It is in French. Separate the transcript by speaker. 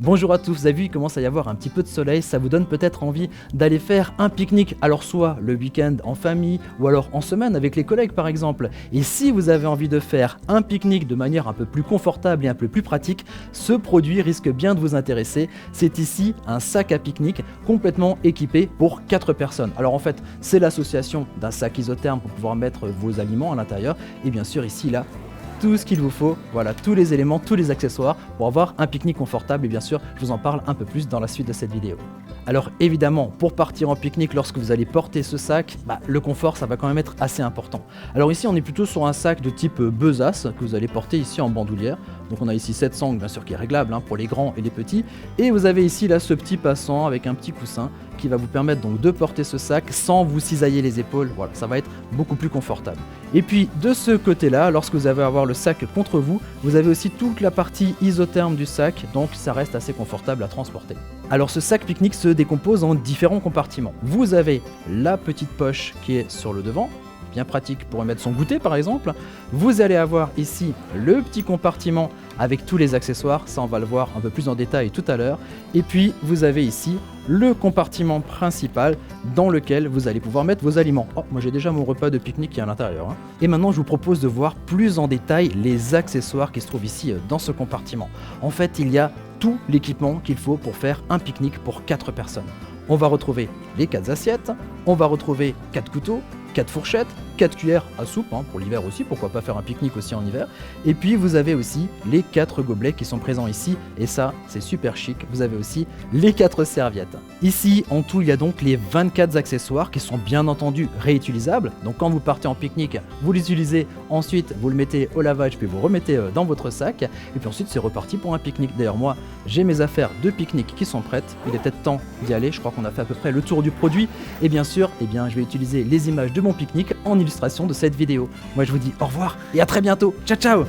Speaker 1: Bonjour à tous, vous avez vu, il commence à y avoir un petit peu de soleil, ça vous donne peut-être envie d'aller faire un pique-nique, alors soit le week-end en famille, ou alors en semaine avec les collègues par exemple. Et si vous avez envie de faire un pique-nique de manière un peu plus confortable et un peu plus pratique, ce produit risque bien de vous intéresser. C'est ici un sac à pique-nique complètement équipé pour 4 personnes. Alors en fait, c'est l'association d'un sac isotherme pour pouvoir mettre vos aliments à l'intérieur, et bien sûr ici, là, tout ce qu'il vous faut, voilà, tous les éléments, tous les accessoires pour avoir un pique-nique confortable et bien sûr, je vous en parle un peu plus dans la suite de cette vidéo. Alors évidemment, pour partir en pique-nique lorsque vous allez porter ce sac, le confort ça va quand même être assez important. Alors ici on est plutôt sur un sac de type besace que vous allez porter ici en bandoulière. Donc on a ici cette sangle bien sûr qui est réglable pour les grands et les petits. Et vous avez ici là ce petit passant avec un petit coussin qui va vous permettre donc de porter ce sac sans vous cisailler les épaules. Voilà, ça va être beaucoup plus confortable. Et puis de ce côté-là, lorsque vous allez avoir le sac contre vous, vous avez aussi toute la partie isotherme du sac, donc ça reste assez confortable à transporter. Alors ce sac pique-nique se décompose en différents compartiments. Vous avez la petite poche qui est sur le devant, bien pratique pour mettre son goûter par exemple. Vous allez avoir ici le petit compartiment avec tous les accessoires, ça on va le voir un peu plus en détail tout à l'heure. Et puis vous avez ici le compartiment principal dans lequel vous allez pouvoir mettre vos aliments. Oh, moi j'ai déjà mon repas de pique-nique qui est à l'intérieur. Et maintenant je vous propose de voir plus en détail les accessoires qui se trouvent ici dans ce compartiment. En fait il y a tout l'équipement qu'il faut pour faire un pique-nique pour 4 personnes. On va retrouver les 4 assiettes, on va retrouver 4 couteaux, 4 fourchettes, 4 cuillères à soupe, pour l'hiver aussi, pourquoi pas faire un pique-nique aussi en hiver. Et puis vous avez aussi les 4 gobelets qui sont présents ici, et ça c'est super chic, vous avez aussi les 4 serviettes. Ici en tout il y a donc les 24 accessoires qui sont bien entendu réutilisables, donc quand vous partez en pique-nique, vous l'utilisez, ensuite vous le mettez au lavage puis vous remettez dans votre sac, et puis ensuite c'est reparti pour un pique-nique. D'ailleurs moi j'ai mes affaires de pique-nique qui sont prêtes, il est peut-être temps d'y aller, je crois qu'on a fait à peu près le tour du produit, et bien sûr je vais utiliser les images de mon pique-nique en illustration de cette vidéo. Moi je vous dis au revoir et à très bientôt, ciao ciao.